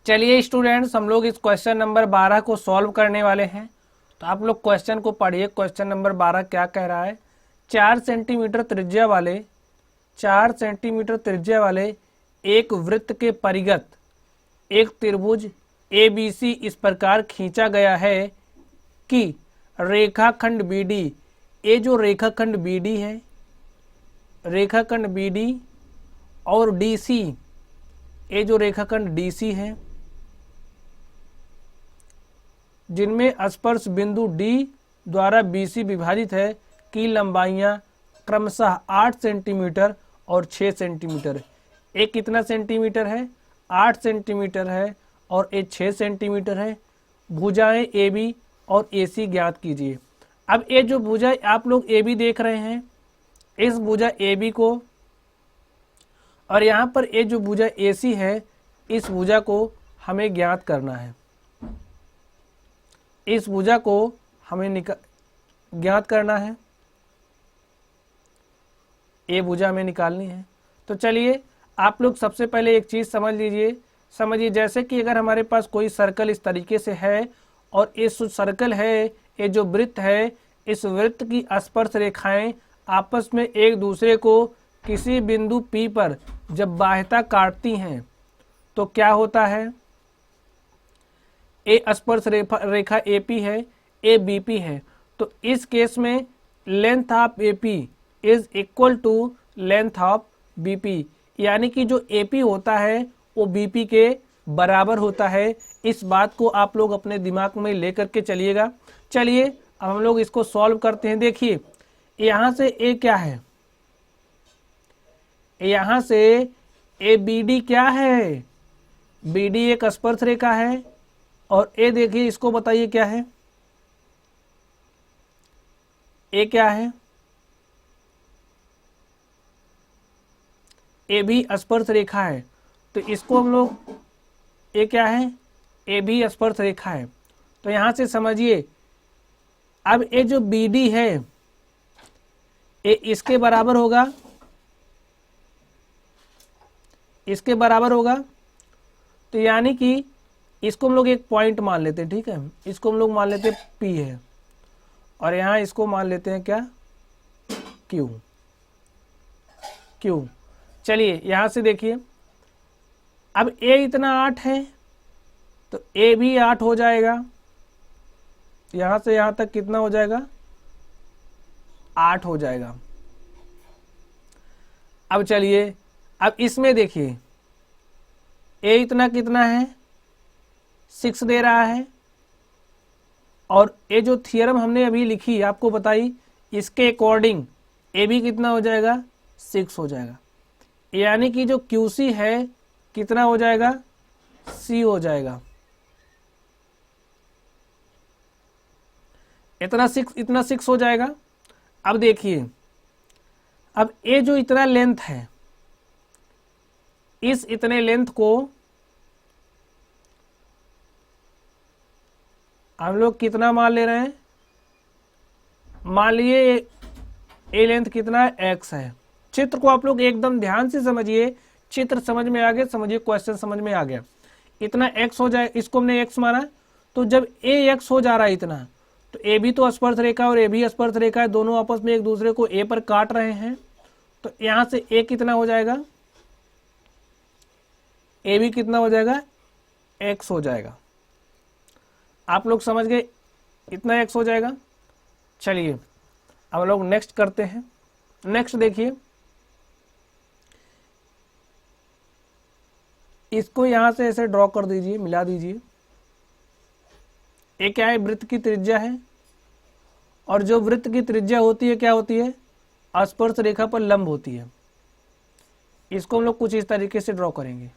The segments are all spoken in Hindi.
चलिए स्टूडेंट्स, हम लोग इस क्वेश्चन नंबर 12 को सॉल्व करने वाले हैं। तो आप लोग क्वेश्चन को पढ़िए। क्वेश्चन नंबर 12 क्या कह रहा है? 4 सेंटीमीटर त्रिज्या वाले 4 सेंटीमीटर त्रिज्या वाले एक वृत्त के परिगत एक त्रिभुज ABC इस प्रकार खींचा गया है कि रेखाखंड BD, ये जो रेखाखंड BD है, रेखाखंड BD और DC, ये जो रेखाखंड DC है, जिनमें स्पर्श बिंदु D द्वारा BC विभाजित है, की लंबाइयां क्रमशः 8 सेंटीमीटर और 6 सेंटीमीटर। एक कितना सेंटीमीटर है? 8 सेंटीमीटर है और एक 6 सेंटीमीटर है। भुजाएं AB और AC ज्ञात कीजिए। अब ये जो भुजा आप लोग AB देख रहे हैं, इस भुजा AB को, और यहाँ पर ये जो भुजा AC है, इस भुजा को हमें ज्ञात करना है। इस भुजा को हमें ज्ञात करना है, ये भुजा हमें निकालनी है। तो चलिए आप लोग सबसे पहले एक चीज़ समझ लीजिए। समझिए, जैसे कि अगर हमारे पास कोई सर्कल इस तरीके से है और इस सर्कल है, ये जो वृत्त है, इस वृत्त की स्पर्श रेखाएं आपस में एक दूसरे को किसी बिंदु P पर जब बाह्यता काटती हैं तो क्या होता है? ए स्पर्श रेखा AP है, ए BP है। तो इस केस में length of AP is equal to length of BP, यानी कि जो AP होता है वो BP के बराबर होता है। इस बात को आप लोग अपने दिमाग में लेकर के चलिएगा। चलिए अब हम लोग इसको सॉल्व करते हैं। देखिए यहाँ से ए क्या है? यहाँ से ABD क्या है? BD एक स्पर्श रेखा है, और ए देखिए, इसको बताइए क्या है? ए क्या है? ए भी स्पर्श रेखा है। तो इसको हम लोग, ए क्या है? ए भी स्पर्श रेखा है। तो यहां से समझिए, अब ये जो BD है, ये इसके बराबर होगा, इसके बराबर होगा। तो यानी कि इसको हम लोग एक पॉइंट मान लेते हैं, ठीक है? इसको हम लोग मान लेते हैं P है, और यहाँ इसको मान लेते हैं क्या? Q। चलिए यहाँ से देखिए, अब A इतना 8 है तो A भी 8 हो जाएगा। यहाँ से यहाँ तक कितना हो जाएगा? 8 हो जाएगा। अब चलिए, अब इसमें देखिए, A इतना कितना है? 6 दे रहा है, और ये जो थियरम हमने अभी लिखी आपको बताई, इसके अकॉर्डिंग ए भी कितना हो जाएगा? 6 हो जाएगा। यानी कि जो QC है कितना हो जाएगा? C हो जाएगा। इतना 6 हो जाएगा। अब देखिए, अब ये जो इतना लेंथ है, इस इतने लेंथ को हम लोग कितना मान ले रहे हैं? मान लिए ए लेंथ कितना है? X है। चित्र को आप लोग एकदम ध्यान से समझिए। चित्र समझ में आ गया? समझिए, क्वेश्चन समझ में आ गया। इतना X हो जाए, इसको हमने X माना। तो जब AX हो जा रहा है इतना, तो A भी तो स्पर्श रेखा और A भी स्पर्श रेखा है, दोनों आपस में एक दूसरे को A पर काट रहे हैं। तो यहां से A कितना हो जाएगा? A भी कितना हो जाएगा? X हो जाएगा। आप लोग समझ गए? इतना X हो जाएगा। चलिए अब लोग नेक्स्ट करते हैं। नेक्स्ट देखिए, इसको यहां से ऐसे ड्रॉ कर दीजिए, मिला दीजिए। ये क्या है? वृत्त की त्रिज्या है, और जो वृत्त की त्रिज्या होती है क्या होती है? स्पर्श रेखा पर लंब होती है। इसको हम लोग कुछ इस तरीके से ड्रॉ करेंगे।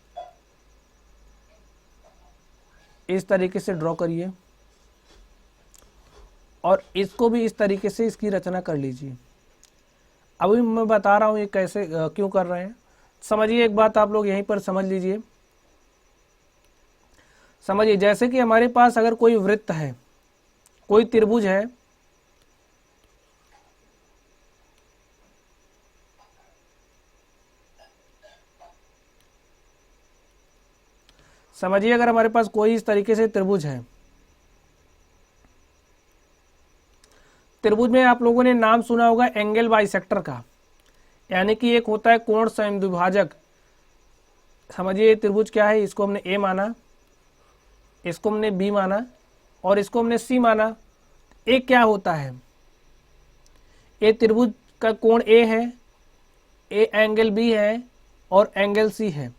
इस तरीके से ड्रॉ करिए, और इसको भी इस तरीके से इसकी रचना कर लीजिए। अभी मैं बता रहा हूं ये कैसे क्यों कर रहे हैं। समझिए, एक बात आप लोग यहीं पर समझ लीजिए। समझिए, जैसे कि हमारे पास अगर कोई वृत्त है, कोई त्रिभुज है, समझिए, अगर हमारे पास कोई इस तरीके से त्रिभुज है, त्रिभुज में आप लोगों ने नाम सुना होगा एंगल बाइसेक्टर का, यानी कि एक होता है कोण समद्विभाजक। समझिए ये त्रिभुज क्या है, इसको हमने ए माना, इसको हमने बी माना और इसको हमने सी माना। ए क्या होता है, ए त्रिभुज का कोण ए है, ए एंगल बी है और एंगल सी है।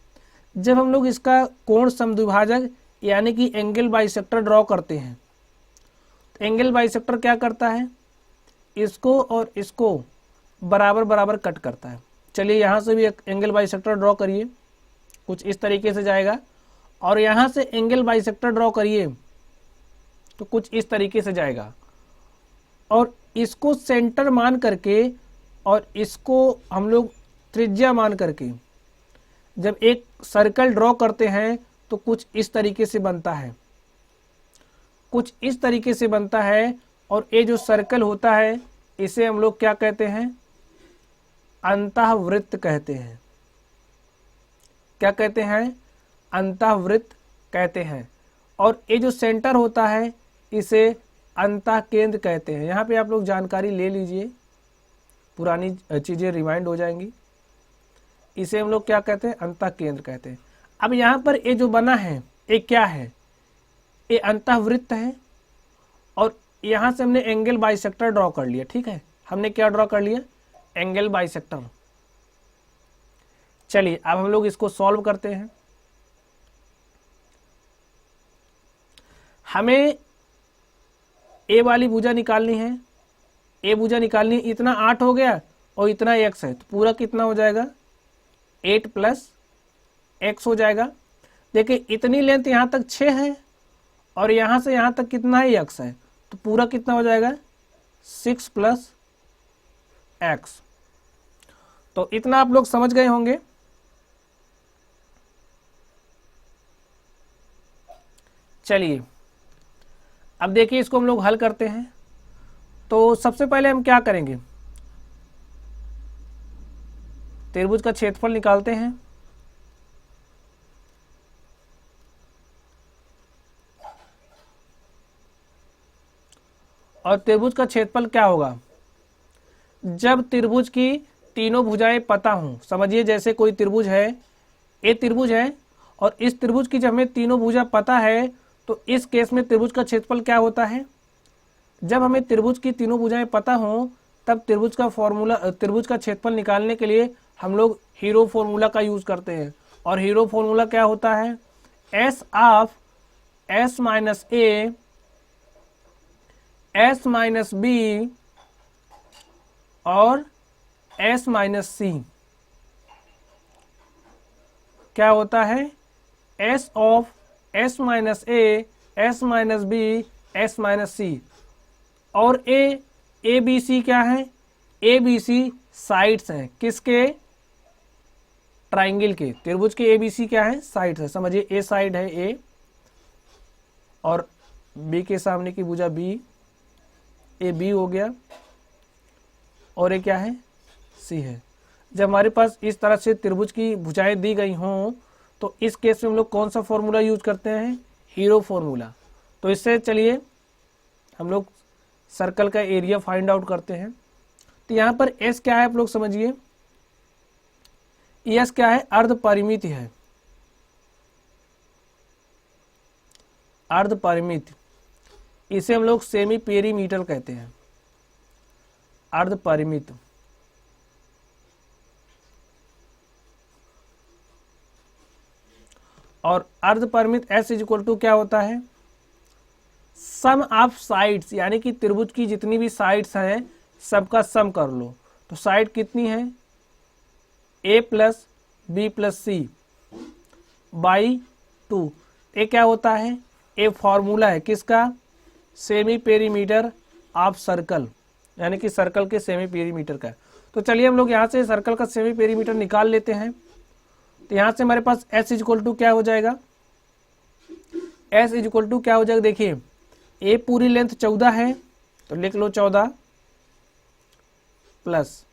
जब हम लोग इसका कोण समद्विभाजक यानी कि एंगल बाइसेक्टर ड्रॉ करते हैं, तो एंगल बाइसेक्टर क्या करता है, इसको और इसको बराबर बराबर कट करता है। चलिए यहाँ से भी एक एंगल बाइसेक्टर ड्रॉ करिए, कुछ इस तरीके से जाएगा, और यहाँ से एंगल बाइसेक्टर ड्रॉ करिए तो कुछ इस तरीके से जाएगा। और इसको सेंटर मान करके और इसको हम लोग त्रिज्या मान करके जब एक सर्कल ड्रॉ करते हैं तो कुछ इस तरीके से बनता है, कुछ इस तरीके से बनता है। और ये जो सर्कल होता है इसे हम लोग क्या कहते हैं, अंतःवृत्त कहते हैं। क्या कहते हैं, अंतःवृत्त कहते हैं। और ये जो सेंटर होता है इसे अंतःकेंद्र कहते हैं। यहाँ पे आप लोग जानकारी ले लीजिए, पुरानी चीज़ें रिमाइंड हो जाएंगी। इसे हम लोग क्या कहते हैं, अंतःकेंद्र कहते हैं। अब यहाँ पर ये जो बना है ये क्या है, ये अंतःवृत्त है और यहाँ से हमने एंगल बाइसेक्टर ड्रॉ कर लिया। ठीक है, हमने क्या ड्रॉ कर लिया, एंगल बाइसेक्टर। चलिए अब हम लोग इसको सॉल्व करते हैं। हमें ए वाली भुजा निकालनी है, ए भुजा निकालनी है। इतना 8 हो गया और इतना x है, तो पूरा कितना हो जाएगा, 8 + x हो जाएगा। देखिए इतनी लेंथ यहाँ तक 6 है और यहाँ से यहाँ तक कितना है, x है, तो पूरा कितना हो जाएगा, 6 + x। तो इतना आप लोग समझ गए होंगे। चलिए अब देखिए इसको हम लोग हल करते हैं। तो सबसे पहले हम क्या करेंगे, त्रिभुज का क्षेत्रफल निकालते हैं। और त्रिभुज का क्षेत्रफल क्या होगा, जब त्रिभुज की तीनों भुजाएं पता हों। समझिए जैसे कोई त्रिभुज है, ये त्रिभुज है और इस त्रिभुज की जब हमें तीनों भुजा पता है तो इस केस में त्रिभुज का क्षेत्रफल क्या होता है, जब हमें त्रिभुज की तीनों भुजाएं पता हों तब त्रिभुज का फॉर्मूला, त्रिभुज का क्षेत्रफल निकालने के लिए हम लोग हीरो फॉर्मूला का यूज करते हैं। और हीरो फॉर्मूला क्या होता है, S of S - A S - B और S - C। क्या होता है, S of S - A S - B S - C। और A B C क्या है, A B C साइड्स हैं, किसके, ट्राइंगल के। त्रिभुज के A B C क्या है, साइड्स है। समझिए A साइड है A और B के सामने की भुजा B, A B हो गया और ये क्या है, C है। जब हमारे पास इस तरह से त्रिभुज की भुजाएं दी गई हों तो इस केस में हम लोग कौन सा फॉर्मूला यूज करते हैं, हीरो फॉर्मूला। तो इससे चलिए हम लोग सर्कल का एरिया फाइंड आउट करते हैं। तो यहाँ पर S क्या है आप लोग समझिए, S क्या है, अर्ध परिमित है, अर्ध परिमित। इसे हम लोग सेमी पेरीमीटर कहते हैं, अर्ध परिमित। और अर्ध परिमित S = क्या होता है, सम ऑफ साइड्स, यानी कि त्रिभुज की जितनी भी साइड्स हैं सबका सम कर लो। तो साइड कितनी है, A + B + C / 2। ये क्या होता है, ये फॉर्मूला है किसका, सेमी पेरीमीटर ऑफ सर्कल, यानी कि सर्कल के सेमी पेरीमीटर का। तो चलिए हम लोग यहाँ से सर्कल का सेमी पेरीमीटर निकाल लेते हैं। तो यहाँ से हमारे पास S = क्या हो जाएगा, S = क्या हो जाएगा, देखिए A पूरी लेंथ 14 है तो लिख लो 14 प्लस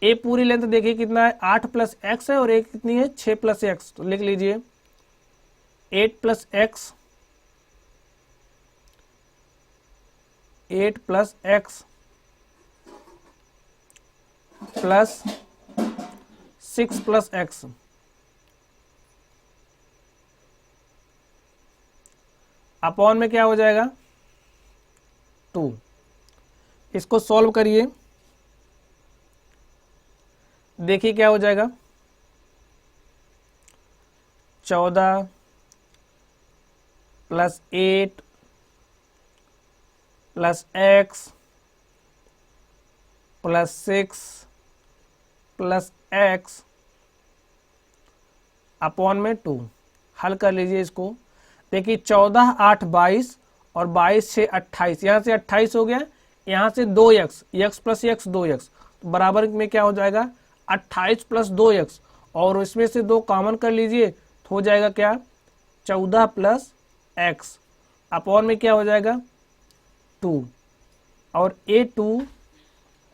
A पूरी लेंथ देखिए कितना है, 8 + x है और A कितनी है, 6 + x, तो लिख लीजिए 8 plus x, 8 plus x plus 6 plus x, upon में क्या हो जाएगा 2। इसको सॉल्व करिए, देखिए क्या हो जाएगा। 14 plus 8 plus x plus 6 plus x upon में 2। हल कर लीजिए इसको। देखिए 14 8 22 और 22 6 28, यहाँ से 28 हो गया, यहाँ से 2x, x plus x 2x, तो बराबर में क्या हो जाएगा 28 प्लस 2x, और इसमें से 2 कॉमन कर लीजिए तो हो जाएगा क्या 14 प्लस x, अपॉन में क्या हो जाएगा 2, और ये 2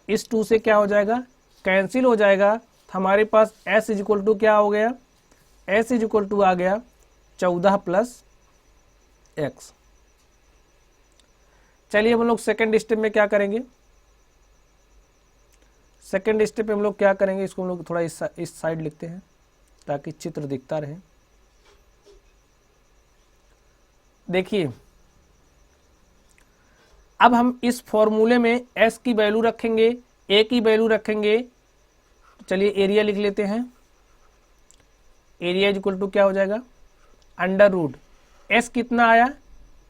इस 2 से क्या हो जाएगा कैंसिल हो जाएगा। तो हमारे पास s इज इक्वल टू क्या हो गया, s इज इक्वल टू आ गया 14 प्लस x। चलिए हम लोग सेकेंड स्टेप में क्या करेंगे। सेकेंड स्टेप में हम लोग क्या करेंगे, इसको हम लोग थोड़ा इस साइड लिखते हैं ताकि चित्र दिखता रहे। देखिए अब हम इस फॉर्मूले में s की वैल्यू रखेंगे, a की वैल्यू रखेंगे। चलिए एरिया लिख लेते हैं। एरिया इज इक्वल टू क्या हो जाएगा अंडर रूट, s कितना आया,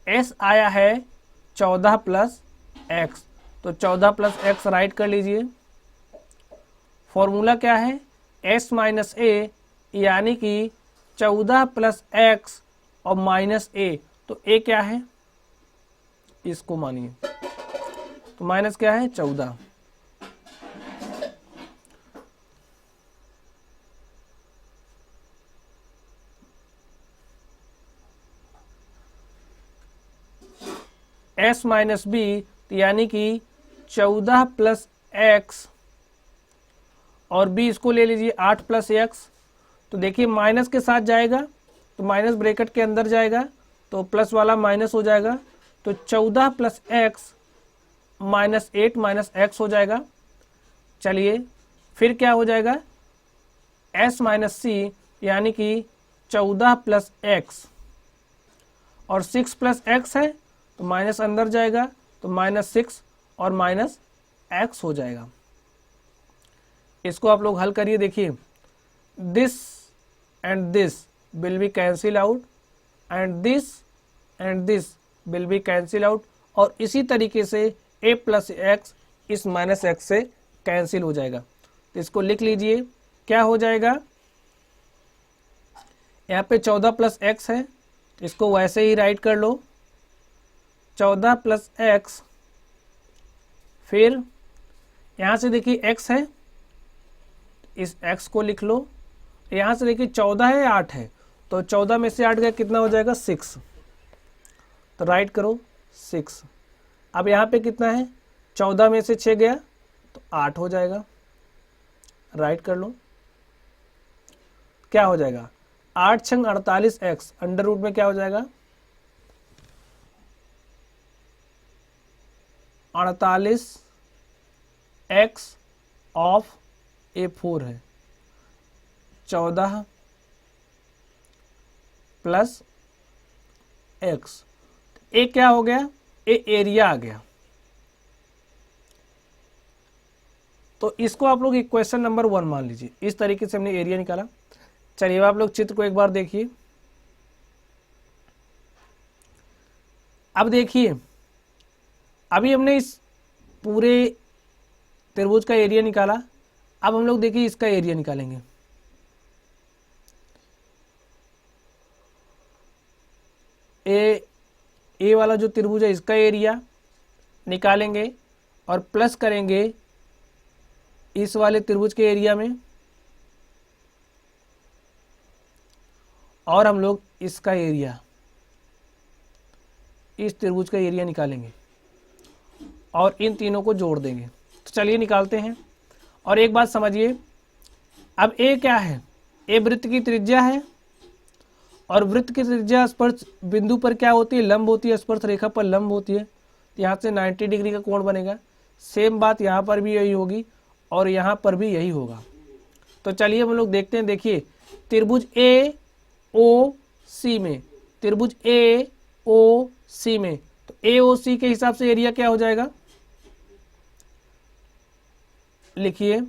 s आया है 14 प्लस एक्स, तो 14 प्लस एक्स राइट कर लीजिए। फॉर्मूला क्या है s माइनस ए, यानी कि 14 प्लस एक्स और माइनस ए, तो a क्या है इसको मानिए, तो माइनस क्या है 14। s माइनस बी, यानी कि 14 प्लस एक्स, और b इसको ले लीजिए 8 प्लस एक्स। तो देखिए माइनस के साथ जाएगा तो माइनस ब्रैकेट के अंदर जाएगा तो प्लस वाला माइनस हो जाएगा, तो 14 plus x minus 8 minus x हो जाएगा। चलिए फिर क्या हो जाएगा s माइनस सी, यानी कि 14 प्लस एक्स, और 6 प्लस एक्स है तो माइनस अंदर जाएगा तो माइनस 6 और माइनस एक्स हो जाएगा। इसको आप लोग हल करिए। देखिए this and this will be cancel out, and this will be cancel out, और इसी तरीके से a प्लस एक्स इस माइनस एक्स से कैंसिल हो जाएगा। तो इसको लिख लीजिए क्या हो जाएगा, यहाँ पे 14 प्लस एक्स है, इसको वैसे ही राइट कर लो 14 प्लस एक्स, फिर यहाँ से देखिए x है, इस x को लिख लो, यहाँ से देखिए 14 है 8 है, तो 14 में से 8 गया कितना हो जाएगा 6, तो राइट करो 6। अब यहाँ पे कितना है 14 में से 6 गया तो 8 हो जाएगा, राइट कर लो। क्या हो जाएगा 8 छंग 48x, अंडर रूट में क्या हो जाएगा 48x ऑफ ए 4 है, 14 प्लस एक्स, ए क्या हो गया ए एरिया आ गया। तो इसको आप लोग इक्वेशन नंबर 1 मान लीजिए। इस तरीके से हमने एरिया निकाला। चलिए आप लोग चित्र को एक बार देखिए। अब देखिए अभी हमने इस पूरे त्रिभुज का एरिया निकाला, अब हम लोग देखिए इसका एरिया निकालेंगे। ए वाला जो त्रिभुज है इसका एरिया निकालेंगे और प्लस करेंगे इस वाले त्रिभुज के एरिया में, और हम लोग इसका एरिया, इस त्रिभुज का एरिया निकालेंगे और इन तीनों को जोड़ देंगे। तो चलिए निकालते हैं। और एक बात समझिए, अब ए क्या है, ए वृत्त की त्रिज्या है और वृत्त की त्रिज्या स्पर्श बिंदु पर क्या होती है, लंब होती है, स्पर्श रेखा पर लंब होती है, तो यहाँ से 90 डिग्री का कोण बनेगा। सेम बात यहाँ पर भी यही होगी और यहाँ पर भी यही होगा। तो चलिए हम लोग देखते हैं। देखिए त्रिभुज ए ओ सी में, त्रिभुज ए ओ सी में, तो ए ओ सी के हिसाब से एरिया क्या हो जाएगा, लिखिए।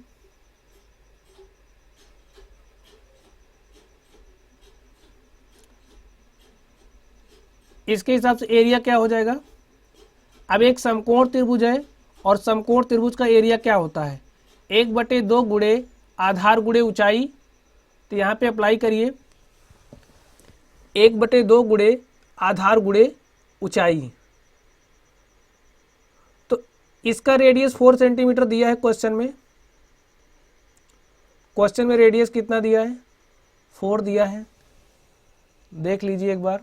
इसके हिसाब से एरिया क्या हो जाएगा। अब एक समकोण त्रिभुज है और समकोण त्रिभुज का एरिया क्या होता है, 1/2 गुणे आधार गुणे ऊंचाई। तो यहाँ पे अप्लाई करिए, 1/2 गुणे आधार गुणे ऊंचाई। तो इसका रेडियस 4 सेंटीमीटर दिया है क्वेश्चन में। क्वेश्चन में रेडियस कितना दिया है, 4 दिया है। देख लीजिए एक बार,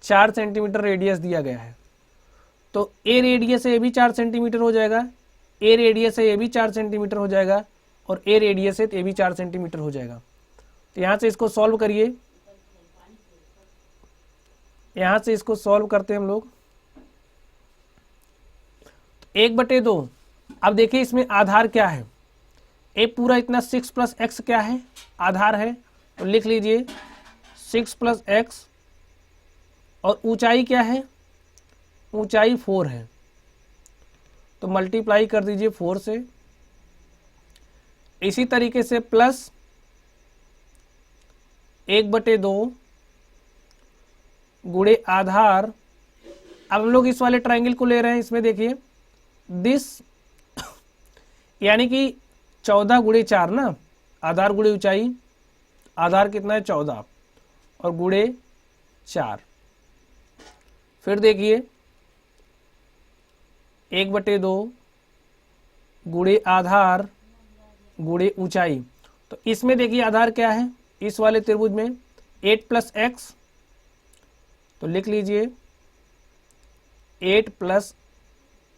4 सेंटीमीटर रेडियस दिया गया है। तो ए रेडियस है, ये भी 4 सेंटीमीटर हो जाएगा, ए रेडियस है, ये भी 4 सेंटीमीटर हो जाएगा, और ए रेडियस है तो ये भी 4 सेंटीमीटर हो जाएगा। तो यहाँ से इसको सॉल्व करिए, यहाँ से इसको सॉल्व करते हैं हम लोग। 1/2, अब देखिए इसमें आधार क्या है, ए पूरा इतना 6 + x क्या है, आधार है। तो लिख लीजिए 6 + x, और ऊंचाई क्या है, ऊंचाई 4 है, तो मल्टीप्लाई कर दीजिए 4 से। इसी तरीके से प्लस 1/2 गुणे आधार। अब हम लोग इस वाले ट्रायंगल को ले रहे हैं, इसमें देखिए दिस, यानी कि 14 गुणे 4 ना, आधार गुणे ऊंचाई, आधार कितना है 14 और गुणे 4। फिर देखिए 1/2 गुणे आधार गुणे ऊंचाई। तो इसमें देखिए आधार क्या है, इस वाले त्रिभुज में 8 + x, तो लिख लीजिए 8 +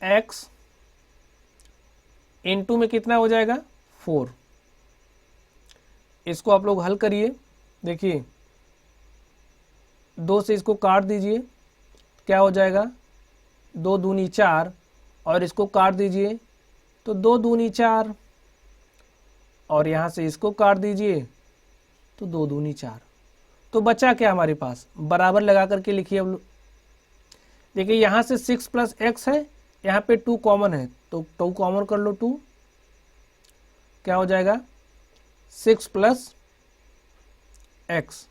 x इंटू में कितना हो जाएगा 4। इसको आप लोग हल करिए, देखिए 2 से इसको काट दीजिए, क्या हो जाएगा 2 दूनी 4, और इसको काट दीजिए तो 2 दूनी 4, और यहाँ से इसको काट दीजिए तो 2 दूनी 4। तो बचा क्या हमारे पास, बराबर लगा करके लिखिए। अब देखिए यहाँ से 6 + x है, यहाँ पे 2 कॉमन है, तो 2 कॉमन कर लो, 2 क्या हो जाएगा 6 + x,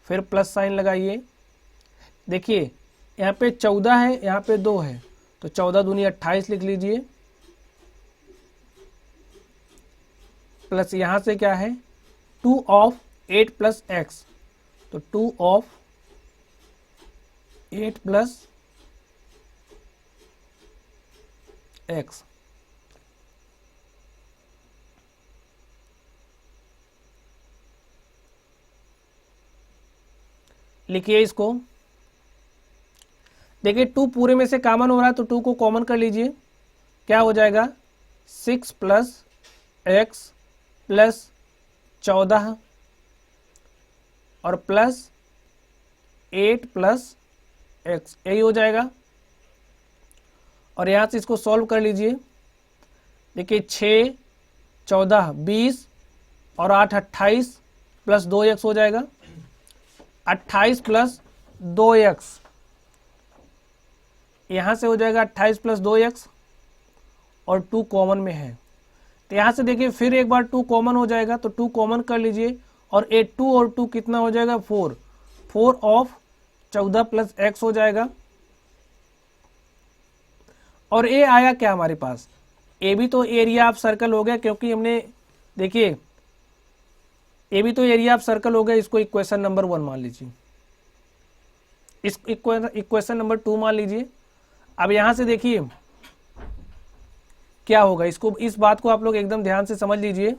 फिर प्लस साइन लगाइए। देखिए यहाँ पे 14 है, यहाँ पे 2 है, तो 14 दूनी 28 लिख लीजिए, प्लस यहाँ से क्या है 2 of 8 + x, तो 2 of 8 + x। लिखिए इसको। देखिए 2 पूरे में से कॉमन हो रहा है, तो 2 को कॉमन कर लीजिए, क्या हो जाएगा 6 + x + 14 और प्लस 8 + x, यही हो जाएगा। और यहाँ से इसको सॉल्व कर लीजिए। देखिए 6 14 20 और 8 28 + 2x हो जाएगा, 28 + 2x, यहाँ से हो जाएगा 28 + 2x, और 2 कॉमन में है, तो यहाँ से देखिए फिर एक बार 2 कॉमन हो जाएगा, तो 2 कॉमन कर लीजिए, और 8 2 और 2 कितना हो जाएगा 4, 4 of 14 + x हो जाएगा। और ए आया क्या हमारे पास, ए भी तो एरिया ऑफ सर्कल हो गया, क्योंकि हमने देखिए ए भी तो एरिया ऑफ सर्कल हो गया। इसको इक्वेशन नंबर 1 मान लीजिए, इस इक्वेशन नंबर 2 मान लीजिए। अब यहाँ से देखिए क्या होगा, इसको, इस बात को आप लोग एकदम ध्यान से समझ लीजिए।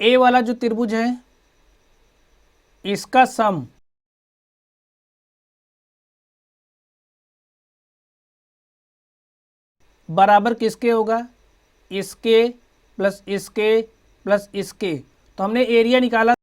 ए वाला जो त्रिभुज है इसका सम बराबर किसके होगा, इसके प्लस इसके प्लस इसके। तो हमने एरिया निकाला